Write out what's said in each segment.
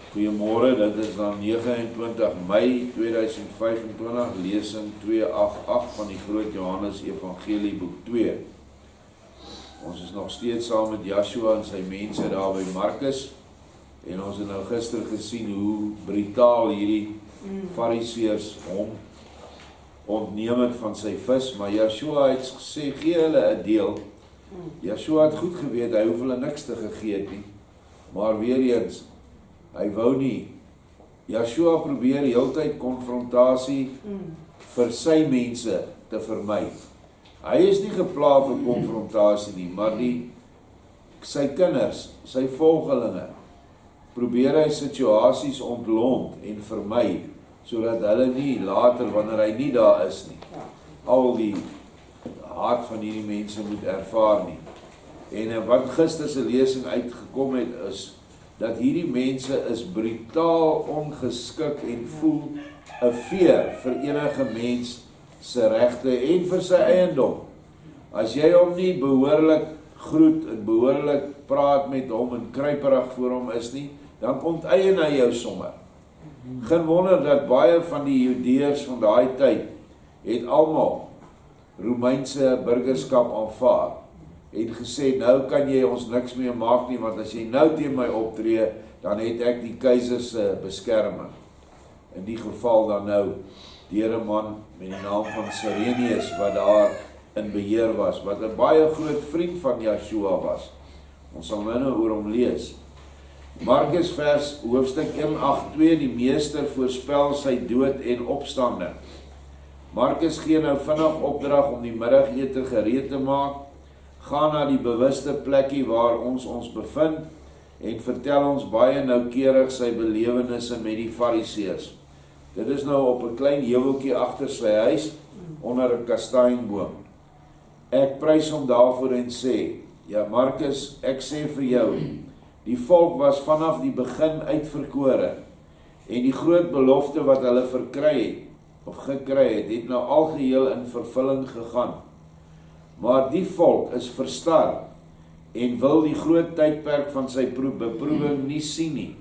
Goeiemôre, dit is dan 29 Mei 2025, lesing 288 van die Groot Johannes Evangelie boek 2. Ons is nog steeds saam met Joshua en sy mense daar by Markus, en ons het nou gister gesien hoe brutaal hierdie fariseërs hom ontneem het van sy vis, maar Joshua het gesê, gee hulle 'n deel. Joshua het goed geweet, hy hoef hulle niks te gegee nie, maar weer eens, hy wou nie. Joshua probeer heeltyd konfrontasie vir sy mense te vermy. Hy is nie gepla vir konfrontasie nie, maar sy kinders, sy volgelinge, probeer hy situasies ontlont en vermy, sodat hulle nie later, wanneer hy nie daar is nie, al die haat van hierdie mense moet ervaar nie. En wat gister se lesing uitgekom het is, dat hierdie mense is brutaal ongeskik en voel 'n veer vir enige mens se regte en vir sy eiendom. As jy hom nie behoorlik groet en behoorlik praat met hom en kruiperig voor hom is nie, dan onteien hy jou sommer. Geen wonder dat baie van die Judeërs van daai tyd het almal Romeinse burgerskap aanvaar. Het gesê, nou kan jy ons niks meer maak nie, want as jy nou teen my optree, dan het ek die keiser se beskerming. In die geval dan nou, deur 'n man met die naam van Cyrenius, wat daar in beheer was, wat 'n baie groot vriend van Joshua was. Ons sal nou oor hom lees. Markus hoofstuk 1:8-2, die meester voorspel sy dood en opstanding. Markus gee nou vinnig opdrag om die middagete gereed te maak, gaan na die bewuste plekkie waar ons bevind en vertel ons baie noukeurig sy belewennisse met die fariseërs. Dit is nou op 'n klein heuweltjie agter sy huis onder 'n kastanjeboom. Ek prys hom daarvoor en sê, ja Markus, ek sê vir jou, die volk was vanaf die begin uitverkore en die groot belofte wat hulle gekry het nou algeheel in vervulling gegaan. Maar die volk is verstar en wil die groot tydperk van sy beproewing nie sien nie.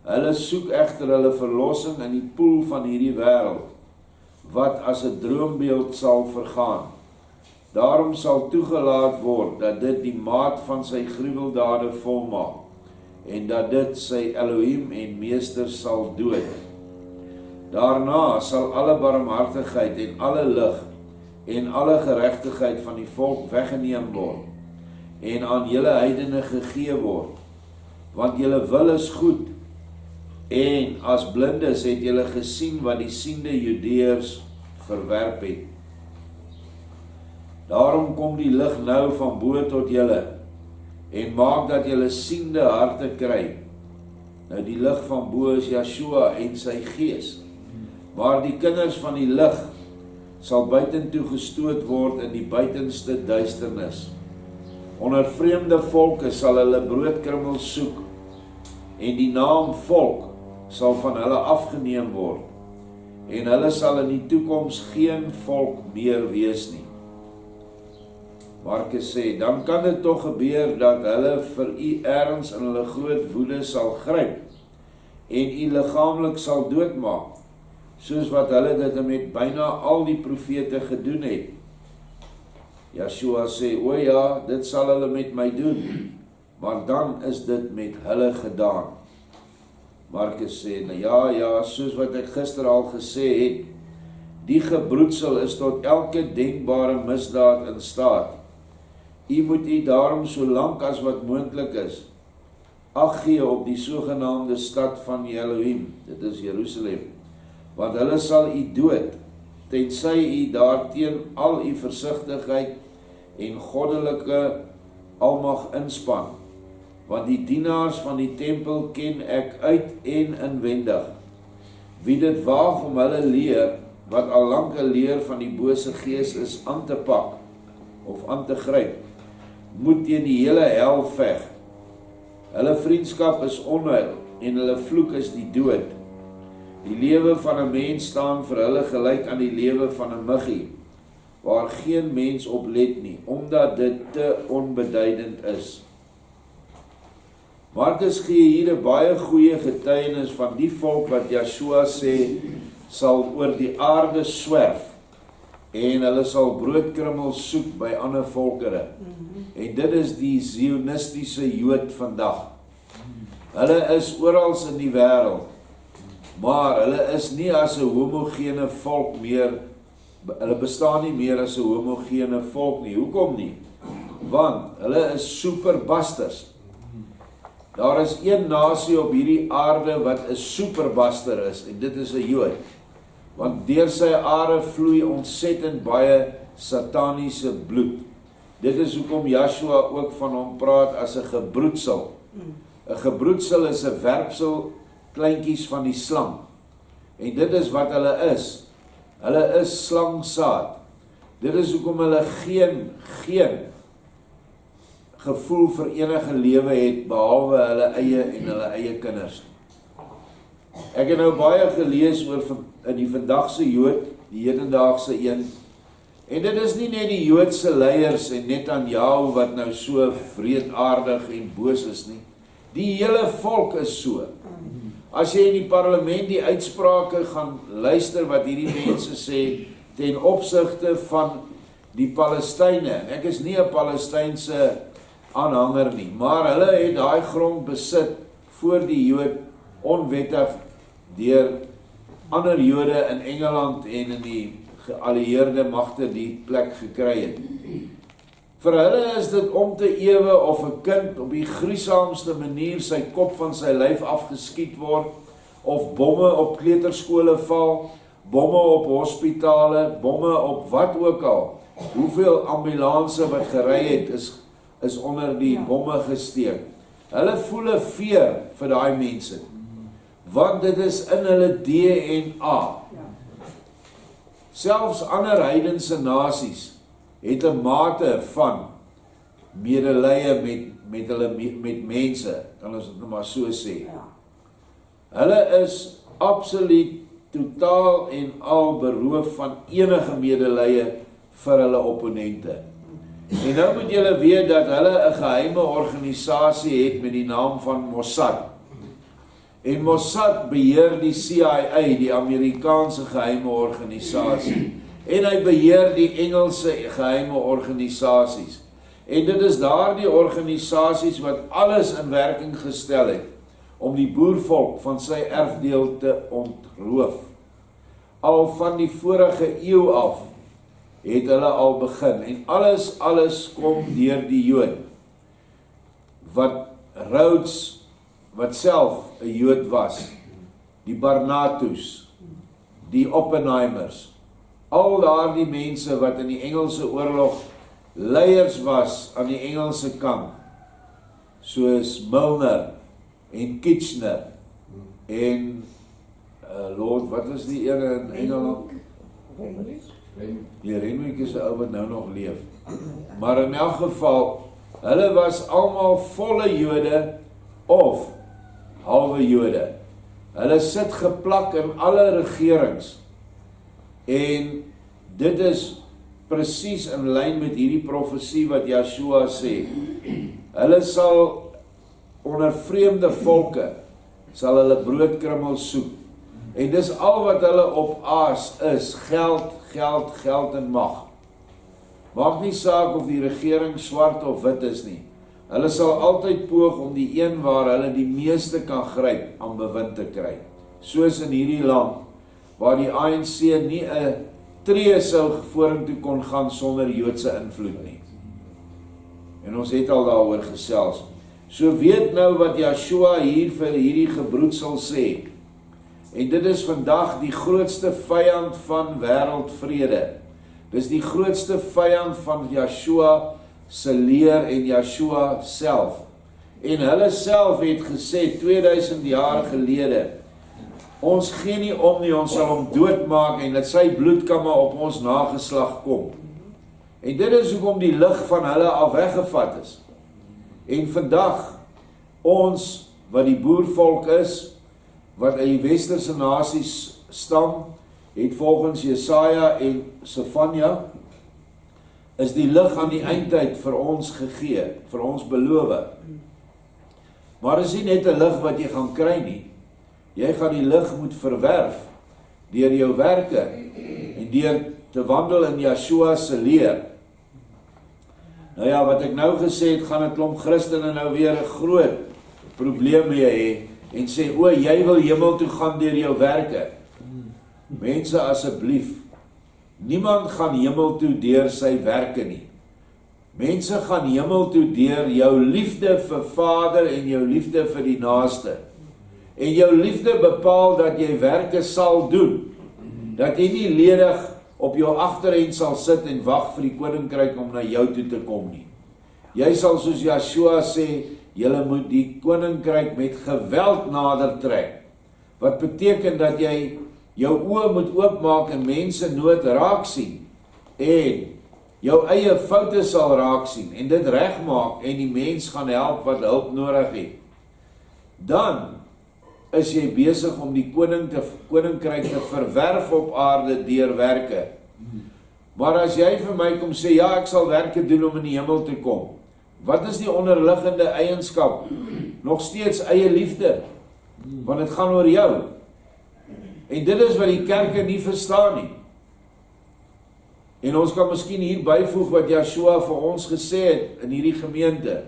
Hulle soek egter hulle verlossing in die poel van hierdie wêreld, wat as 'n droombeeld sal vergaan. Daarom sal toegelaat word dat dit die maat van sy gruweldade volmaak, en dat dit sy Elohim en meester sal dood. Daarna sal alle barmhartigheid en alle lig en alle geregtigheid van die volk weggeneem word en aan julle heidene gegee word, want julle wil is goed en as blindes het julle gesien wat die siende Judeërs verwerp het. Daarom kom die lig nou van bo tot julle en maak dat julle siende harte kry. Nou die lig van bo is Joshua en sy gees, maar die kinders van die lig sal buitentoe gestoot word in die buitenste duisternis. Onder vreemde volke sal hulle broodkrummels soek, en die naam volk sal van hulle afgeneem word, en hulle sal in die toekoms geen volk meer wees nie. Markus sê, dan kan dit tog gebeur dat hulle vir u ergens in hulle groot woede sal gryp, en u liggaamlik sal doodmaak, soos wat hulle dit met byna al die profete gedoen het. Joshua sê, o ja, dit sal hulle met my doen, maar dan is dit met hulle gedaan. Markus sê, nou ja, soos wat ek gister al gesê het, die gebroedsel is tot elke denkbare misdaad in staat. U moet u daarom so lank as wat moontlik is, ag gee op die sogenaamde stad van Elohim, dit is Jerusalem, want hulle sal u dood, tensy u daarteen al u versigtigheid en goddelike almag inspan, want die dienaars van die tempel ken ek uit en inwendig. Wie dit waag om hulle leer, wat al lank 'n leer van die bose gees is, aan te pak of aan te gryp, moet teen die hele hel veg. Hulle vriendskap is onheil en hulle vloek is die dood. Die lewe van 'n mens staan vir hulle gelyk aan die lewe van 'n muggie, waar geen mens op let nie, omdat dit te onbeduidend is. Markus gee hier 'n baie goeie getuienis van die volk wat Joshua sê sal oor die aarde swerf en hulle sal broodkrummels soek by ander volkere. En dit is die sionistiese Jood vandag. Hulle is oral in die wêreld, maar hulle is nie as 'n homogene volk meer, hulle bestaan nie meer as 'n homogene volk nie. Hoekom nie? Want hulle is superbusters. Daar is een nasie op hierdie aarde wat 'n superbuster is, en dit is 'n Jood. Want deur sy are vloei ontsettend baie sataniese bloed. Dit is hoekom Joshua ook van hom praat as 'n gebroedsel. 'n Gebroedsel is 'n werpsel, kleintjies van die slang. En dit is wat hulle is. Hulle is slangsaad. Dit is hoekom hulle geen gevoel vir enige lewe het, behalwe hulle eie en hulle eie kinders. Ek het nou baie gelees oor in die vandagse Jood, die hedendaagse een, en dit is nie net die Joodse leiers en Netanyahu wat nou so wreedaardig en boos is nie. Die hele volk is so. As jy in die parlement die uitsprake gaan luister wat hierdie mense sê ten opsigte van die Palestynë, en ek is nie 'n Palestynse aanhanger nie, maar hulle het daai grond besit voor die Jood onwettig deur ander Jode in Engeland en in die geallieerde magte die plek gekry het. Vir hulle is dit om te ewe of 'n kind op die gruisaamste manier sy kop van sy lyf afgeskiet word, of bomme op kleuterskole val, bomme op hospitale, bomme op wat ook al. Hoeveel ambulanse wat gery het is onder die bomme gesteek. Hulle voel 'n veer vir daai mense, want dit is in hulle DNA. Selfs ander heidense nasies het 'n mate van medelee met mense, kan ons dit nou maar so sê. Hulle is absoluut totaal en al beroof van enige medelee vir hulle opponente. En nou moet julle weet dat hulle 'n geheime organisasie het met die naam van Mossad. En Mossad beheer die CIA, die Amerikaanse geheime organisasie. En hy beheer die Engelse geheime organisasies. En dit is daardie organisasies wat alles in werking gestel het om die boervolk van sy erfdeel te ontroof. Al van die vorige eeu af het hulle al begin, en alles kom deur die Jood, wat Rhodes, wat self 'n Jood was, die Barnatus, die Oppenheimers, al daardie mense wat in die Engelse oorlog leiers was aan die Engelse kant, soos Milner en Kitchener en Lord, wat is die ene in Engeland? Die Renwick is 'n ou wat nou nog leef. Maar in elk geval, hulle was almal volle Jode of halwe Jode. Hulle sit geplak in alle regerings. En dit is presies in lyn met hierdie profesie wat Joshua sê. Hulle sal onder vreemde volke sal hulle broodkrummels soek. En dis al wat hulle op aas is, geld en mag. Maak nie saak of die regering swart of wit is nie. Hulle sal altyd poog om die een waar hulle die meeste kan gryp aan bewind te kry. Soos in hierdie land, waar die ANC nie 'n tree sou vorentoe kon gaan sonder Joodse invloed nie. En ons het al daaroor gesels. So weet nou wat Joshua hier vir hierdie gebroedsel sê. En dit is vandag die grootste vyand van wêreldvrede. Dis die grootste vyand van Joshua se leer en Joshua self. En hulle self het gesê 2000 jaar gelede, ons gee nie om nie, ons sal hom doodmaak en dat sy bloed kan maar op ons nageslag kom. En dit is hoekom die lig van hulle al weggevat is. En vandag, ons wat die boervolk is, wat uit die westerse nasies stam, het volgens Jesaja en Sefanja, is die lig aan die eindtyd vir ons gegee, vir ons beloof. Maar is nie net 'n lig wat jy gaan kry nie. Jy gaan die lig moet verwerf deur jou werke en deur te wandel in Yeshua se leer. Nou ja, wat ek nou gesê het, gaan 'n klomp Christene nou weer 'n groot probleem mee hê en sê, o, jy wil hemel toe gaan deur jou werke. Mense, asseblief, niemand gaan hemel toe deur sy werke nie. Mense gaan hemel toe deur jou liefde vir Vader en jou liefde vir die naaste. En jou liefde bepaal dat jy werke sal doen. Dat jy nie ledig op jou agterend sal sit en wag vir die koninkryk om na jou toe te kom nie. Jy sal soos Yeshua sê, julle moet die koninkryk met geweld nader trek. Wat beteken dat jy jou oë moet oopmaak en mense nood raak sien. En jou eie foute sal raak sien en dit regmaak en die mens gaan help wat hulp nodig het. Dan is jy besig om die koninkryk te verwerf op aarde deur werke. Maar as jy vir my kom sê, ja, ek sal werke doen om in die hemel te kom. Wat is die onderliggende eienskap? Nog steeds eie liefde. Want dit gaan oor jou. En dit is wat die kerke nie verstaan nie. En ons kan miskien hier byvoeg wat Yeshua vir ons gesê het in hierdie gemeente.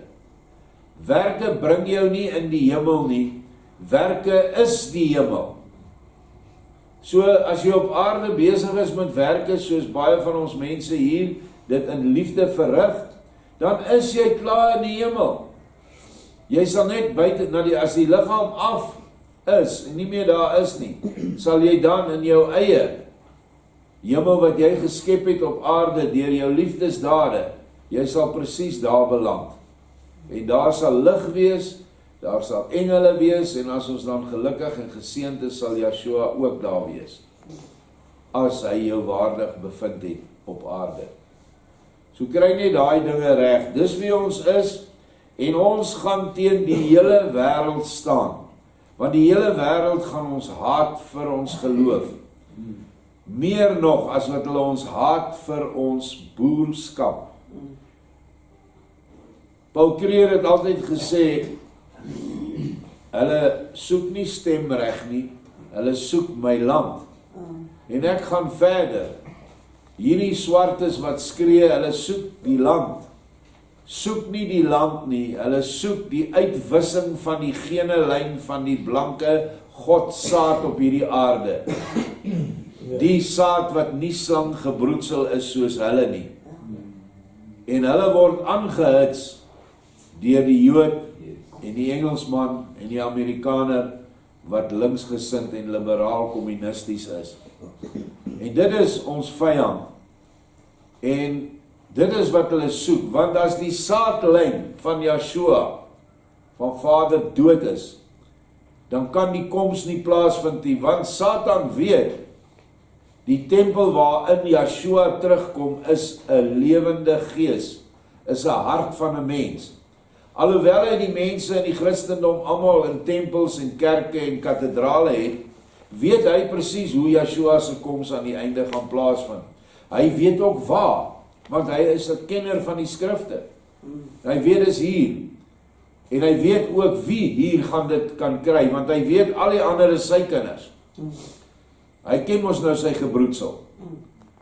Werke bring jou nie in die hemel nie. Werke is die hemel. So as jy op aarde besig is met werke, soos baie van ons mense hier dit in liefde verrig, dan is jy klaar in die hemel. Jy sal net buite, as die liggaam af is, en nie meer daar is nie, sal jy dan in jou eie hemel wat jy geskep het op aarde, deur jou liefdesdade, jy sal presies daar beland. En daar sal lig wees, daar sal engele wees, en as ons dan gelukkig en geseënd is, sal Yeshua ook daar wees, as hy jou waardig bevind het op aarde. So kry net daai dinge reg, dis wie ons is, en ons gaan teen die hele wêreld staan, want die hele wêreld gaan ons haat vir ons geloof, meer nog as wat hulle ons haat vir ons boerskap. Paul Creer het altyd gesê, hulle soek nie stemreg nie, hulle soek my land. En ek gaan verder. Hierdie swartes wat skree, hulle soek die land. Soek nie die land nie, hulle soek die uitwissing van die gene lyn van die blanke Godsaad op hierdie aarde. Die saad wat nie slang gebroedsel is soos hulle nie. En hulle word aangehits deur die Jood en die Engelsman en die Amerikaner wat linksgesind en liberaal kommunisties is. En dit is ons vyand. En dit is wat hulle soek, want as die saadlyn van Yeshua, van Vader dood is, dan kan die koms nie plaasvind nie, want Satan weet, die tempel waarin Yeshua terugkom is 'n lewende gees, is 'n hart van 'n mens. Alhoewel hy die mense in die Christendom almal in tempels en kerke en kathedrale het, weet hy presies hoe Yeshua se koms aan die einde gaan plaasvind. Hy weet ook waar, want hy is 'n kenner van die skrifte. Hy weet dis hier. En hy weet ook wie hier gaan dit kan kry, want hy weet al die ander is sy kinders. Hy ken ons nou sy gebroedsel.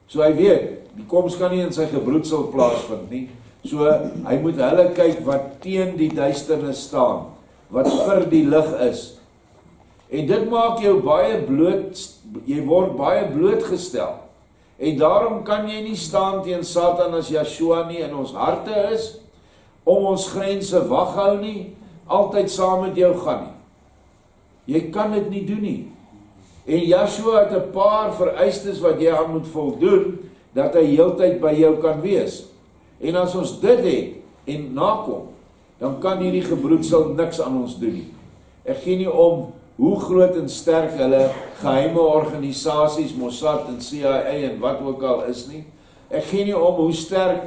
So hy weet, die koms kan nie in sy gebroedsel plaasvind nie. So hy moet hulle kyk wat teen die duisternis staan, wat vir die lig is. En dit maak jou baie bloot, jy word baie blootgestel. En daarom kan jy nie staan teen Satan as Yeshua nie in ons harte is, om ons grense waghou nie, altyd saam met jou gaan nie. Jy kan dit nie doen nie. En Yeshua het 'n paar vereistes wat jy aan moet voldoen, dat hy heeltyd by jou kan wees. En as ons dit het, en nakom, dan kan hierdie gebroedsel niks aan ons doen nie. Ek gee nie om hoe groot en sterk hulle geheime organisasies, Mossad en CIA en wat ook al is nie. Ek gee nie om hoe sterk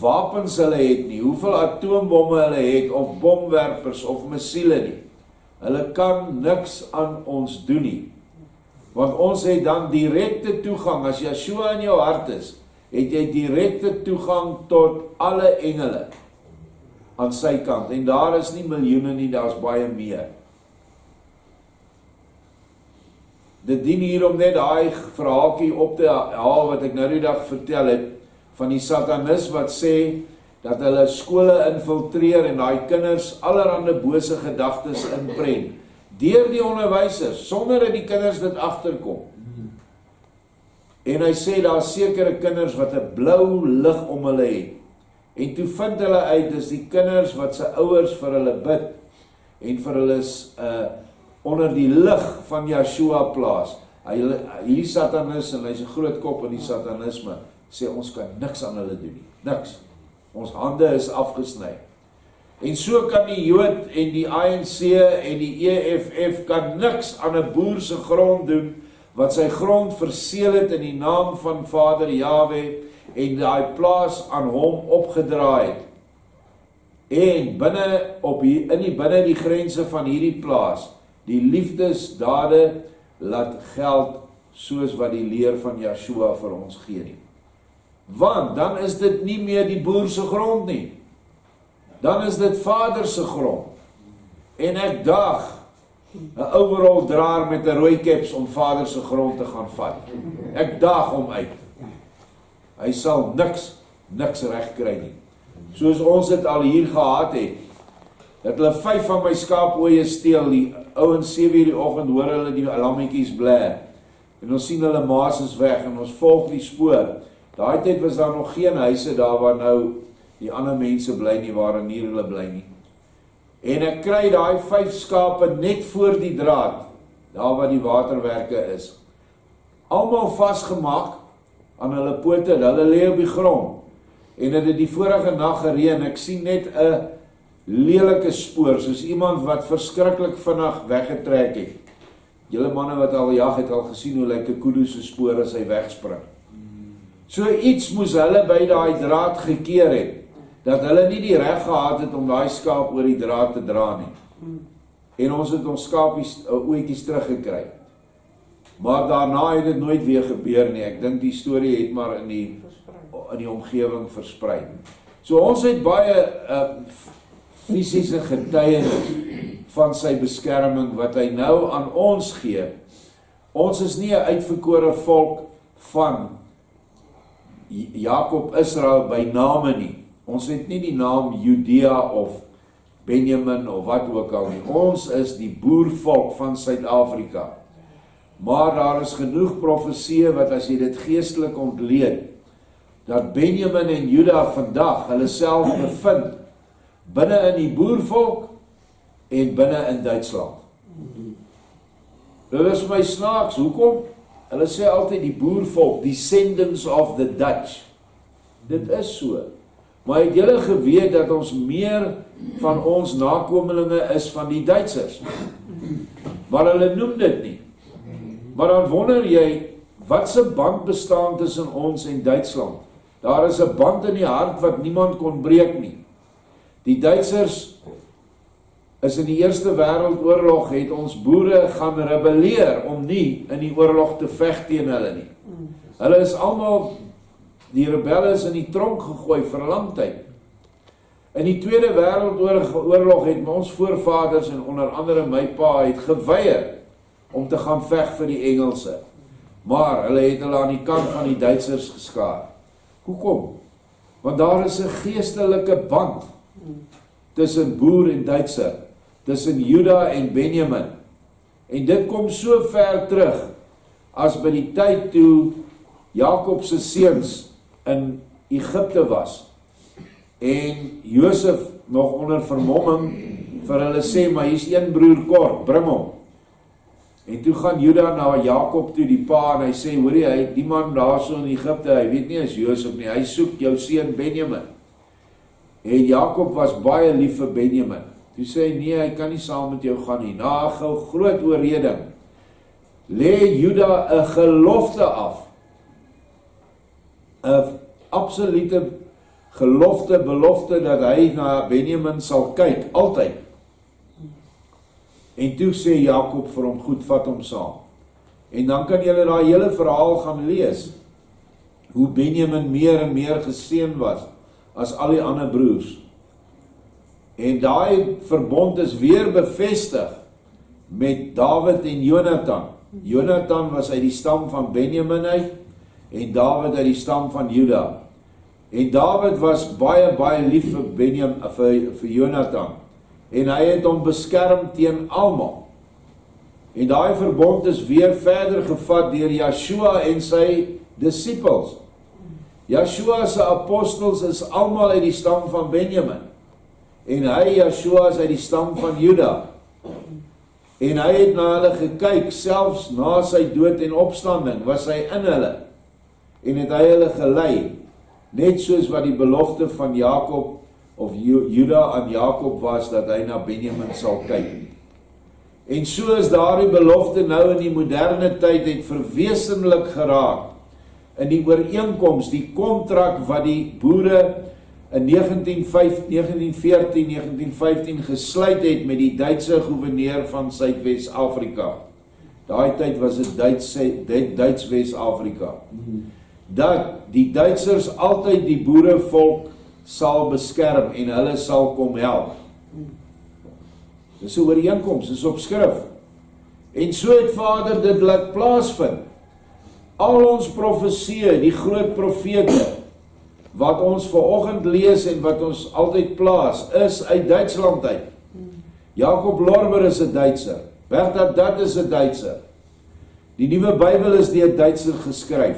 wapens hulle het nie, hoeveel atoombomme hulle het, of bomwerpers, of missiele nie. Hulle kan niks aan ons doen nie. Want ons het dan direkte toegang, as Yeshua in jou hart is, het jy direkte toegang tot alle engele. aan sy kant, en daar is nie miljoene nie, daar is baie meer. Dit dien hier om net daai verhaaltjie op te haal, wat ek nou die dag vertel het, van die satanis wat sê, dat hulle skole infiltreer, en daai kinders allerhande bose gedagtes inprent, deur die onderwysers, sonder dat die kinders dit agterkom. En hy sê, daar is sekere kinders wat 'n blou lig om hulle het, en toe vind hulle uit, dis die kinders wat sy ouers vir hulle bid, en vir hulle is onder die lig van Yeshua plaas. Hierdie satanis, en hy's 'n groot kop in die satanisme, sê ons kan niks aan hulle doen nie, niks. Ons hande is afgesny. En so kan die Jood en die ANC en die EFF kan niks aan 'n boer se grond doen, wat sy grond verseël het in die naam van Vader Jahwe, en daai plaas aan hom opgedraai het. En binne die grense van hierdie plaas, die liefdesdade laat geld, soos wat die leer van Yeshua vir ons gee nie. Want dan is dit nie meer die boer se grond nie. Dan is dit Vader se grond. En ek daag 'n overall draer met 'n rooi caps om Vader se grond te gaan vat. Ek daag hom uit. Hy sal niks reg kry nie. Soos ons dit al hier gehad het, dat hulle 5 van my skaapoeie steel, die ouens 7:00 die oggend hoor hulle die lammetjies blær, en ons sien hulle maas is weg, en ons volg die spoor. Daai tyd was daar nog geen huise daar waar nou die ander mense bly nie, waar nie hulle bly nie. En ek kry daai 5 skape net voor die draad, daar waar die waterwerke is. Almal vasgemaak aan hulle pote, hulle lê op die grond. En dit het die vorige nag gereën, ek sien net 'n lelike spoor, soos iemand wat verskriklik vinnig weggetrek het. Julle manne wat al jag het al gesien hoe lyk 'n kudu se spoor as hy wegspring. So iets moes hulle by daai draad gekeer het, dat hulle nie die reg gehad het om daai skaap oor die draad te dra nie. En ons het ons skaapies ooitjies teruggekry. Maar daarna het dit nooit weer gebeur nie. Ek dink die storie het maar in die omgewing versprei. So ons het baie fisiese getuienis van sy beskerming wat hy nou aan ons gee. Ons is nie 'n uitverkore volk van Jakob Israel by name nie. Ons het nie die naam Judea of Benjamin of wat ook al nie. Ons is die boervolk van Suid-Afrika. Maar daar is genoeg profeseë wat as jy dit geestelik ontleed, dat Benjamin en Juda vandag hulle self bevind binne in die boervolk en binne in Duitsland. Dit is my snaaks, hoekom? Hulle sê altyd die boervolk, descendants of the Dutch. Dit is so. Maar het julle geweet dat ons meer van ons nakomelinge is van die Duitsers? Maar hulle noem dit nie. Maar dan wonder jy, wat se band bestaan tussen ons en Duitsland? Daar is 'n band in die hart wat niemand kon breek nie. Die Duitsers is in die Eerste Wêreldoorlog het ons boere gaan rebelleer om nie in die oorlog te veg teen hulle nie. Hulle is almal, die rebelle is in die tronk gegooi vir 'n lang tyd. In die Tweede Wêreldoorlog het ons voorvaders en onder andere my pa het geweier om te gaan veg vir die Engelse. Maar hulle het hulle aan die kant van die Duitsers geskaar. Hoekom? Want daar is 'n geestelike band tussen boer en Duitser, tussen Juda en Benjamin. En dit kom so ver terug as by die tyd toe Jakob se seuns in Egipte was en Josef nog onder vermomming vir hulle sê, maar hier's een broer kort, bring hom. En toe gaan Juda na Jakob toe, die pa, en hy sê, hoorie, hy het die man daar so in Egipte, hy weet nie as Josef nie, hy soek jou seun Benjamin. En Jakob was baie lief vir Benjamin. Toe sê hy, nee, hy kan nie saam met jou gaan nie. Na 'n groot oorreding, lê Juda 'n gelofte af. 'n absolute belofte dat hy na Benjamin sal kyk, altyd. En toe sê Jakob vir hom, goed, vat hom saam. En dan kan julle daai hele verhaal gaan lees, hoe Benjamin meer en meer geseën was, as al die ander broers. En daai verbond is weer bevestig met Dawid en Jonathan. Jonathan was uit die stam van Benjamin uit, en Dawid uit die stam van Juda. En Dawid was baie lief vir Jonathan, en hy het hom beskerm teen almal. En daai verbond is weer verder gevat deur Joshua en sy disippels. Joshua se apostels is almal uit die stam van Benjamin, en Joshua is uit die stam van Juda. En hy het na hulle gekyk, selfs na sy dood en opstanding was hy in hulle, en het hy hulle gelei, net soos wat die belofte van Jakob of Juda aan Jakob was, dat hy na Benjamin sal kyk. En so is daardie belofte nou in die moderne tyd het verwesenlik geraak in die ooreenkoms, die kontrak wat die boere in 1914-1915 gesluit het met die Duitse gouverneur van Suidwes-Afrika. Daai tyd was dit Duits Wes-Afrika. Dat die Duitsers altyd die boerevolk sal beskerm en hulle sal kom help. Dis 'n ooreenkoms, dis op skrif. En so het Vader dit laat plaasvind. Al ons profesieë, die groot profete, wat ons vanoggend lees en wat ons altyd plaas, is uit Duitsland uit. Jacob Lorber is 'n Duitser. Bernhard Dat is 'n Duitser. Die Nuwe Bybel is deur 'n Duitser geskryf.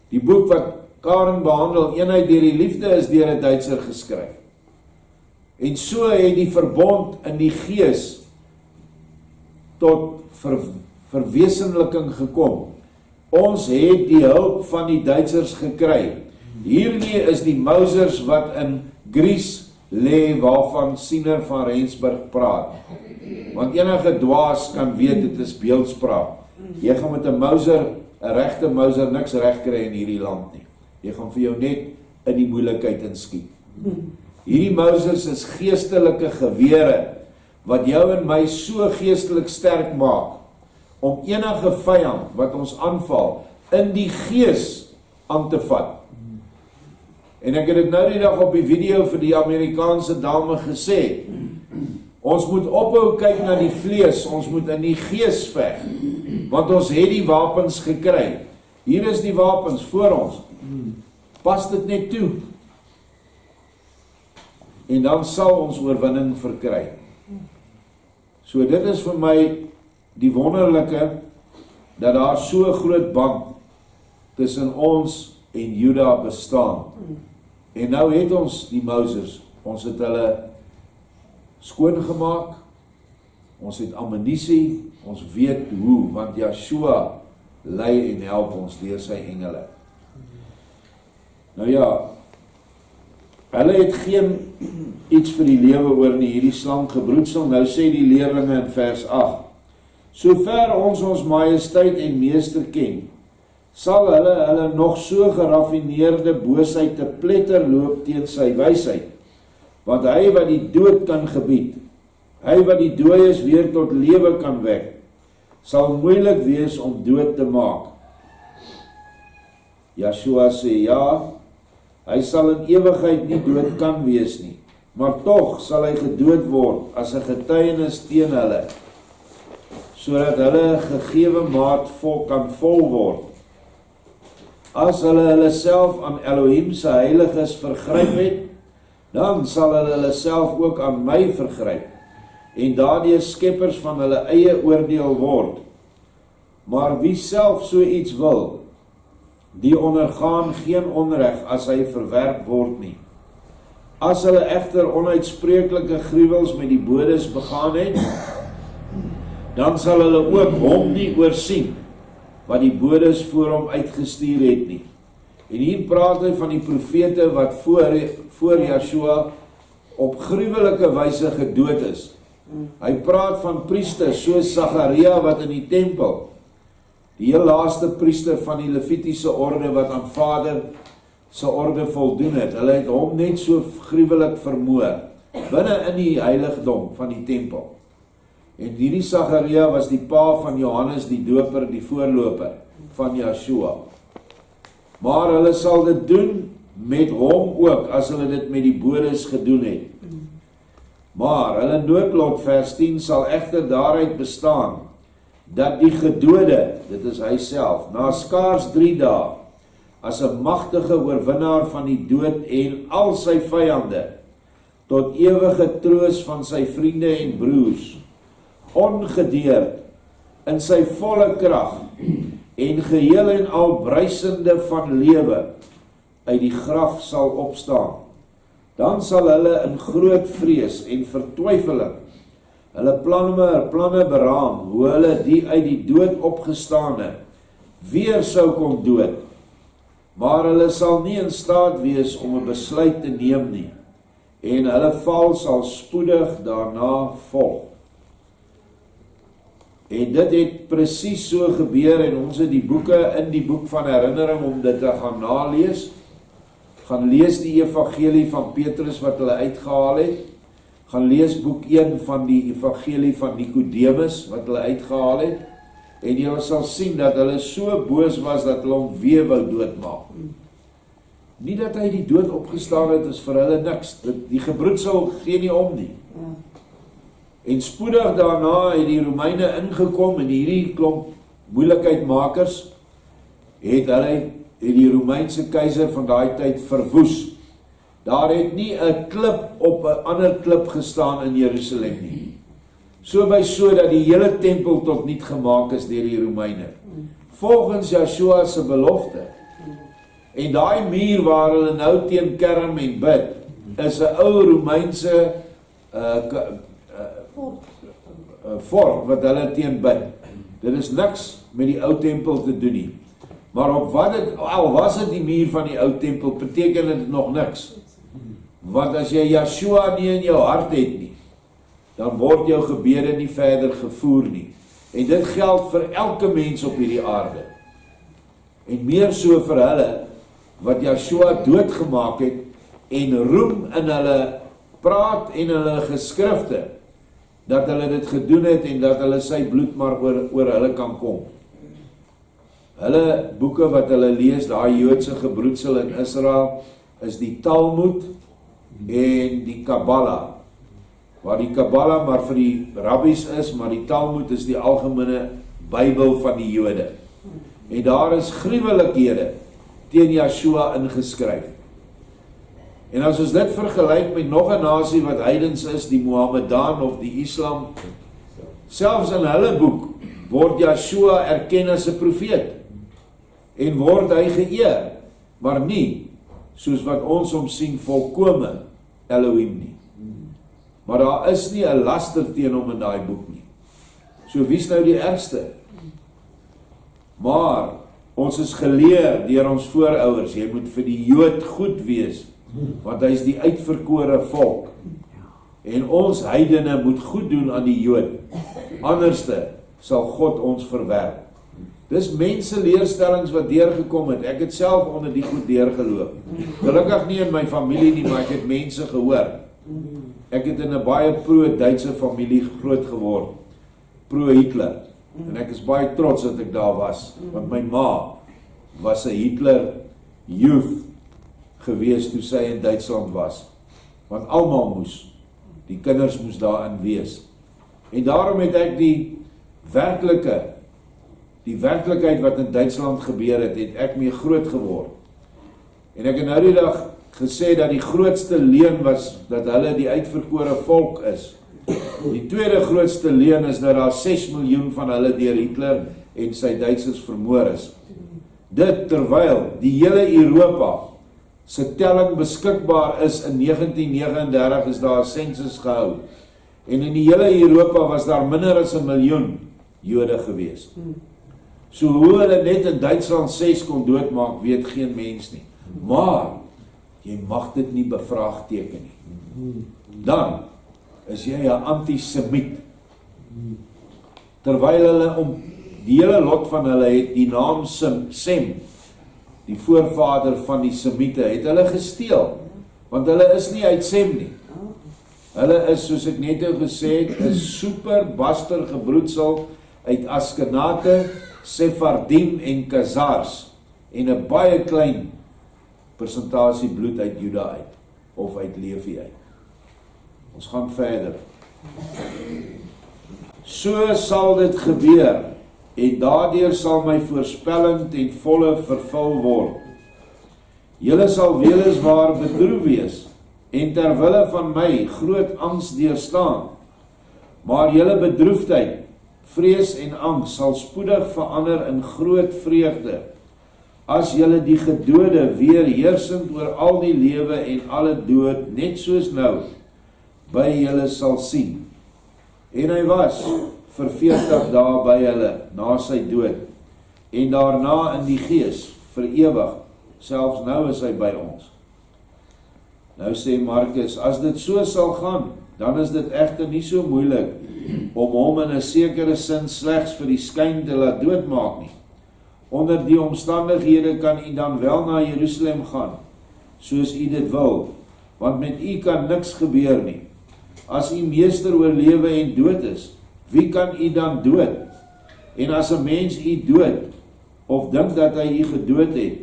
Die boek wat Karen behandel, Eenheid deur die Liefde, is deur 'n Duitser geskryf. En so het die verbond in die gees tot verwesenliking gekom. Ons het die hulp van die Duitsers gekry. Hierdie is die Mausers wat in Gries lê, waarvan Siener van Rensburg praat. Want enige dwaas kan weet, dit is beeldspraak. Jy gaan met 'n Mauser, 'n regte Mauser, niks reg kry in hierdie land nie. Jy gaan vir jou net in die moeilikheid inskiet. Hierdie Mausers is geestelike gewere, wat jou en my so geestelik sterk maak, om enige vyand wat ons aanval, in die gees aan te vat. En ek het dit nou die dag op die video vir die Amerikaanse dame gesê, ons moet ophou kyk na die vlees, ons moet in die gees veg, want ons het die wapens gekry. Hier is die wapens voor ons. Pas dit net toe. En dan sal ons oorwinning verkry. So dit is vir my die wonderlike, dat daar so groot band tussen ons en Juda bestaan. En nou het ons die Moses, ons het hulle skoongemaak, ons het ammunisie, ons weet hoe, want Joshua lei en help ons deur sy engele. Nou ja, hulle het geen iets vir die lewe oor nie, hierdie slanke broedsel. Nou sê die leerlinge in vers 8, sover ons majesteit en meester ken, sal hulle nog so geraffineerde boosheid te pletter loop teen sy wysheid, want hy wat die dood kan gebied, hy wat die dooies weer tot lewe kan wek, sal moeilik wees om dood te maak. Joshua sê ja, hy sal in ewigheid nie dood kan wees nie, maar tog sal hy gedood word as 'n getuienis teen hulle, sodat hulle gegewe maat kan vol word. As hulle self aan Elohim se heiliges vergryp het, dan sal hulle self ook aan my vergryp, en daardeur skeppers van hulle eie oordeel word. Maar wie self so iets wil, die ondergaan geen onreg as hy verwerp word nie. As hulle egter onuitspreeklike gruwels met die bodes begaan het, dan sal hulle ook hom nie oorsien, wat die bodes voor hom uitgestuur het nie. En hier praat hy van die profete wat voor Joshua op gruwelike wyse gedood is. Hy praat van priesters soos Sagaria wat in die tempel, die heel laaste priester van die Levitiese orde wat aan Vader se orde voldoen het. Hulle het hom net so gruwelik vermoor, binne in die heiligdom van die tempel. En hierdie Sagaria was die pa van Johannes die doper, die voorloper van Joshua. Maar hulle sal dit doen met hom ook, as hulle dit met die bodes gedoen het. Maar hulle noodlot vers 10 sal egter daaruit bestaan, dat die gedode, dit is hy self, na skaars 3 dae, as 'n magtige oorwinnaar van die dood en al sy vyande, tot ewige troos van sy vriende en broers, ongedeerd, in sy volle krag, en geheel en al bruisende van lewe, uit die graf sal opstaan. Dan sal hulle in groot vrees en vertwyfeling, hulle planne beraam, hoe hulle die uit die dood opgestane, weer sou kon dood, maar hulle sal nie in staat wees om 'n besluit te neem nie, en hulle val sal spoedig daarna volg. En dit het presies so gebeur, en ons het die boeke in die boek van herinnering om dit te gaan nalees, gaan lees die evangelie van Petrus wat hulle uitgehaal het, gaan lees boek 1 van die evangelie van Nicodemus wat hulle uitgehaal het, en jy sal sien dat hulle so boos was dat hulle hom weer wou doodmaak. Nie dat hy die dood opgestaan het, is vir hulle niks. Die gebroedsel gee nie om nie. En spoedig daarna het die Romeine ingekom en hierdie klomp moeilikheidmakers het die Romeinse keiser van daai tyd verwoes. Daar het nie 'n klip op 'n ander klip gestaan in Jerusalem nie. So by so dat die hele tempel tot niet gemaak is deur die Romeine. Volgens Joshua se belofte. En daai muur waar hulle nou teen kerm en bid, is 'n ou Romeinse fort wat hulle teen bid. Dit is niks met die ou tempel te doen nie. Maar op wat het, al was dit die muur van die ou tempel, beteken dit nog niks. Want as jy Joshua nie in jou hart het nie, dan word jou gebede nie verder gevoer nie. En dit geld vir elke mens op hierdie aarde. En meer so vir hulle, wat Joshua doodgemaak het, en roem in hulle praat en hulle geskrifte, dat hulle dit gedoen het, en dat hulle sy bloed maar oor hulle kan kom. Hulle boeke wat hulle lees, daai Joodse gebroedsel in Israel, is die Talmud en die Kabbalah. Waar die Kabbalah maar vir die rabbies is, maar die Talmud is die algemene Bybel van die Jode. En daar is gruwelikhede teen Joshua ingeskryf. En as ons dit vergelyk met nog 'n nasie wat heidens is, die Mohammedan of die Islam, selfs in hulle boek word Joshua erken as 'n profeet en word hy geëer, maar nie soos wat ons hom sien volkome Elohim nie. Maar daar is nie 'n laster teen hom in daai boek nie. So wie's nou die ergste? Maar ons is geleer deur ons voorouers, jy moet vir die Jood goed wees, want hy is die uitverkore volk. En ons heidene moet goed doen aan die Jood, anderste sal God ons verwerp. Dis mense leerstellings wat deurgekom het. Ek het self onder die goed deurgeloop. Gelukkig nie in my familie nie, maar ek het mense gehoor. Ek het in 'n baie pro-Duitse familie groot geword, pro-Hitler. En ek is baie trots dat ek daar was, want my ma was 'n Hitler youth gewees toe sy in Duitsland was. Want almal moes, die kinders moes daarin wees. En daarom het ek die werklikheid wat in Duitsland gebeur het, het ek mee groot geword. En ek het nou die dag gesê dat die grootste leuen was, dat hulle die uitverkore volk is. Die tweede grootste leuen is dat daar 6 miljoen van hulle deur Hitler en sy Duitsers vermoor is. Dit terwyl die hele Europa se telling beskikbaar is. In 1939 is daar 'n sensus gehou. En in die hele Europa was daar minder as 1 miljoen Jode gewees. So hoe hulle net in Duitsland 6 kon doodmaak, weet geen mens nie. Maar jy mag dit nie bevraagteken nie. Dan is jy 'n antisemiet. Terwyl hulle die hele lot van hulle het die naam Sem, die voorvader van die Semiete, het hulle gesteel. Want hulle is nie uit Sem nie. Hulle is, soos ek net gesê het, 'n super baster gebroedsel uit Askenate, Sephardim en Khazars, en 'n baie klein persentasie bloed uit Juda uit, of uit Levi uit. Ons gaan verder. So sal dit gebeur, en daardeur sal my voorspelling ten volle vervul word. Julle sal weliswaar bedroef wees, en terwille van my groot angs deurstaan, maar julle bedroefdheid, vrees en angs sal spoedig verander in groot vreugde, as julle die gedode weer heersend oor al die lewe en alle dood, net soos nou, by julle sal sien. En hy was vir 40 dae by hulle, na sy dood, en daarna in die gees, vir ewig, selfs nou is hy by ons. Nou sê Markus, as dit so sal gaan, dan is dit egter nie so moeilik, om hom in 'n sekere sin slegs vir die skyn te laat doodmaak nie. Onder die omstandighede kan u dan wel na Jerusalem gaan, soos u dit wil, want met u kan niks gebeur nie. As u meester oor lewe en dood is, wie kan u dan dood? En as 'n mens u dood, of dink dat hy u gedood het,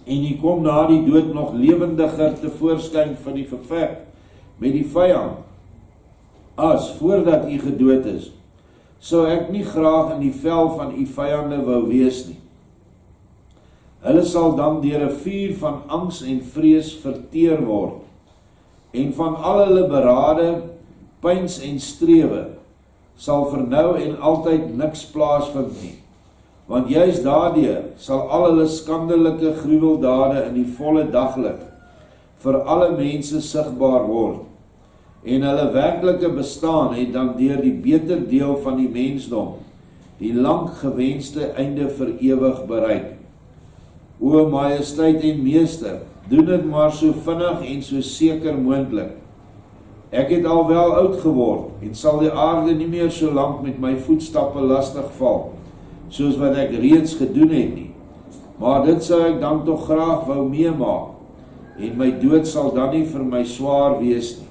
en u kom na die dood nog lewendiger tevoorskyn van die geveg met die vyand, as voordat u gedood is, sou ek nie graag in die vel van u vyande wou wees nie. Hulle sal dan deur 'n vuur van angs en vrees verteer word, en van al hulle berade, pyns en strewe, sal vir nou en altyd niks plaasvind nie. Want juist daardeur sal al hulle skandelike gruweldade in die volle daglig vir alle mense sigbaar word, en hulle werklike bestaan het dan deur die beter deel van die mensdom die lang gewenste einde vir ewig bereik. O majesteit en meester, doen dit maar so vinnig en so seker moontlik. Ek het al wel oud geword, en sal die aarde nie meer so lank met my voetstappe lastig val, soos wat ek reeds gedoen het nie. Maar dit sou ek dan tog graag wou meemaak, en my dood sal dan nie vir my swaar wees nie.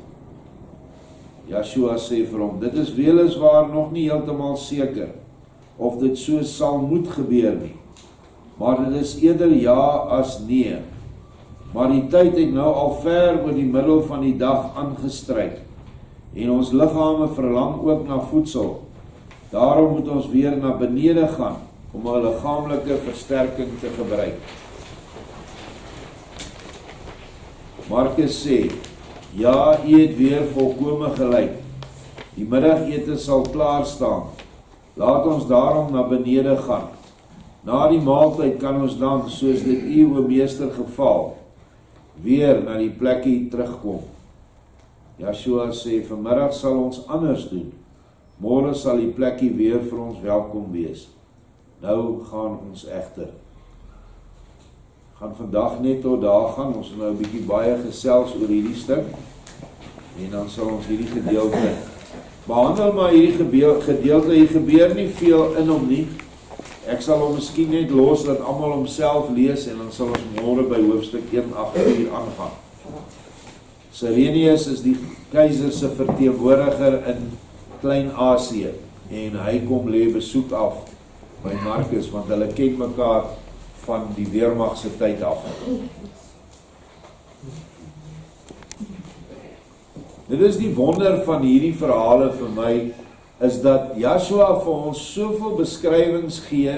Joshua sê vir hom, dit is weliswaar nog nie heeltemal seker, of dit so sal moet gebeur nie, maar dit is eerder ja as nee. Maar die tyd het nou al ver oor die middel van die dag aangestryk, en ons liggame verlang ook na voedsel. Daarom moet ons weer na benede gaan, om 'n liggaamlike versterking te gebruik. Markus sê, ja, u het weer volkome gelyk. Die middagete sal klaar staan. Laat ons daarom na benede gaan. Na die maaltyd kan ons dan, soos dit u o meester geval, weer na die plekkie terugkom. Joshua sê, vanmiddag sal ons anders doen. Môre sal die plekkie weer vir ons welkom wees. Nou gaan ons egter. Gaan vandag net tot daar gaan, ons nou 'n bietjie baie gesels oor hierdie stuk, en dan sal ons hierdie gedeelte behandel, maar hierdie gedeelte, hier gebeur nie veel in hom nie. Ek sal hom miskien net los, dat almal homself lees, en dan sal ons môre by hoofstuk 1:8 aangaan. Cyrenius is die keiser se verteenwoordiger in Klein-Asië, en hy kom lê besoek af by Markus, want hulle ken mekaar van die weermag se tyd af. Dit is die wonder van hierdie verhale vir my, is dat Joshua vir ons soveel beskrywings gee,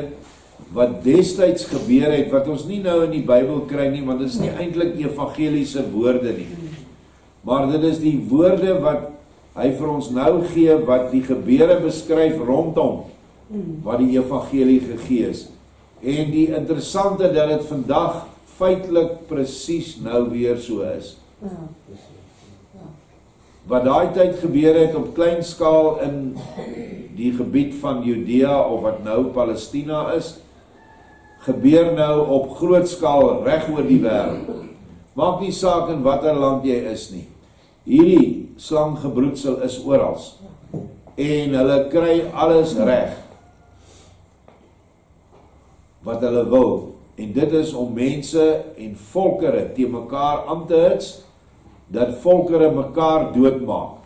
wat destyds gebeur het, wat ons nie nou in die Bybel kry nie, want dit is nie eintlik evangeliese woorde nie. Maar dit is die woorde wat hy vir ons nou gee, wat die gebeure beskryf rondom, wat die evangelie gegee is. En die interessante dat dit vandag feitelik presies nou weer so is. Wat daai tyd gebeur het op klein skaal in die gebied van Judea, of wat nou Palestina is, gebeur nou op groot skaal reg oor die wêreld. Maak nie saak in watter land jy is nie. Hierdie slanggebroedsel is oral, en hulle kry alles reg wat hulle wil, en dit is om mense en volkere te mekaar aan te hits, dat volkere mekaar doodmaak.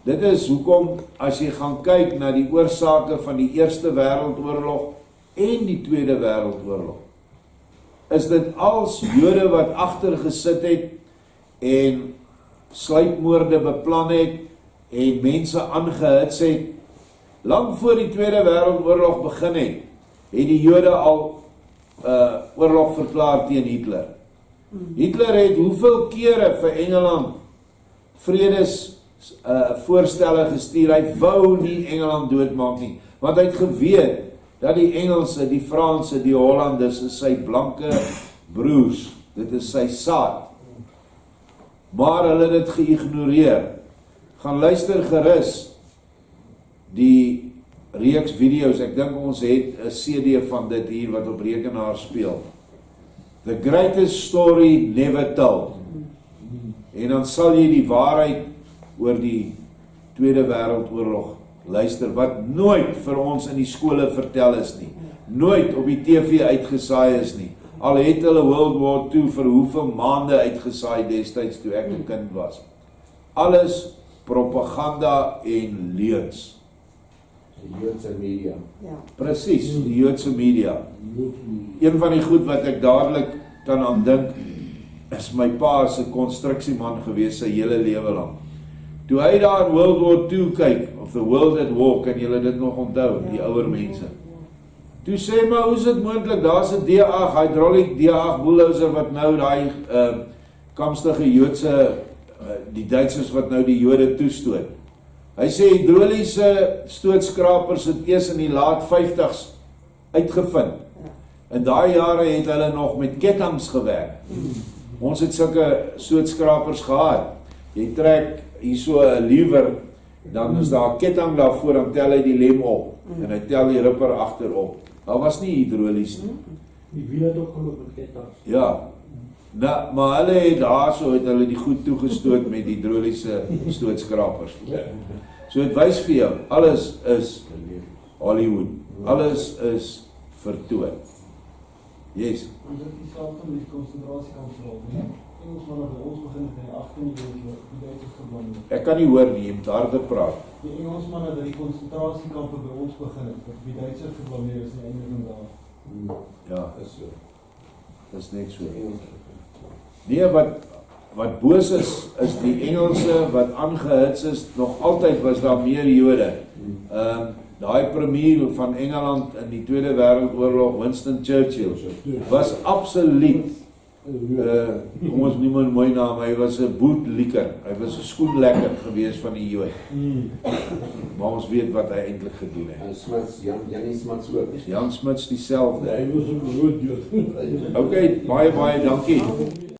Dit is hoekom, as jy gaan kyk na die oorsake van die Eerste Wêreldoorlog en die Tweede Wêreldoorlog, is dit als Jode wat agter gesit het en sluipmoorde beplan het en mense aangehits het. Lang voor die Tweede Wêreldoorlog begin het die Jode al oorlog verklaar teen Hitler. Hitler het hoeveel kere vir Engeland vredes voorstelle gestuur. Hy wou nie Engeland doodmaak nie, want hy het geweet dat die Engelse, die Franse, die Hollanders is sy blanke broers, dit is sy saad. Maar hulle het dit geïgnoreer. Gaan luister gerus die reeks video's, ek dink ons het 'n CD van dit hier wat op rekenaar speel. The Greatest Story Never Told. En dan sal jy die waarheid oor die Tweede Wêreldoorlog luister, wat nooit vir ons in die skole vertel is nie, nooit op die TV uitgesaai is nie, al het hulle World War II vir hoeveel maande uitgesaai destyds toe ek 'n kind was. Alles propaganda en leuns. Die Joodse media. Ja. Presies, die Joodse media. Een van die goed wat ek dadelik kan aan dink, is my pa se konstruksieman gewees sy hele lewe lang. Toe hy daar in World War II kyk, of The World at War, kan julle dit nog onthou, die ouer mense. Toe sê maar, hoe is dit moontlik, daar's 'n D8, hydraulic D8 bulldozer wat nou die kamstige Joodse, die Duitsers wat nou die Jode toestoot. Hy sê hidroliese stootskrapers het eers in die laat 50s uitgevind. In daai jare het hulle nog met kettinge gewerk. Ons het sulke stootskrapers gehad. Jy trek hier so 'n lever, dan is daar 'n ketting daarvoor, dan tel hy die lem op en hy tel die ripper agterop. Daar was nie hidrolies nie. Die wiel het ook geloop met kettinge. Ja. Nou, maar hulle het daarso het hulle die goed toegestoot met hidroliese stootskrapers. So het wys vir jou, alles is Hollywood. Alles is vertoon. Yes. En dit is dieselfde met die konsentrasiekamp nie? Engelsmanne by ons begin het in die 18de eeu die Duitsers geblameer. Ek kan nie hoor nie, jy moet harder praat. Die Engelsmanne by die konsentrasiekampe by ons begin het, wat die Duitsers geblameer is in die einde van daar. Ja, Is so. dis net so. Nee, wat boos is die Engelse wat aangehits is, nog altyd was daar meer Jode. Daai premier van Engeland in die Tweede Wêreldoorlog, Winston Churchill, was absoluut, kom ons noem 'n mooi naam, hy was 'n bootlikker, hy was 'n skoenlekker gewees van die Jood. Maar ons weet wat hy eintlik gedoen het. En Smuts, Janie Smuts ook. Jan Smuts dieselfde. Hy was ook 'n groot Jood. Okay, baie dankie.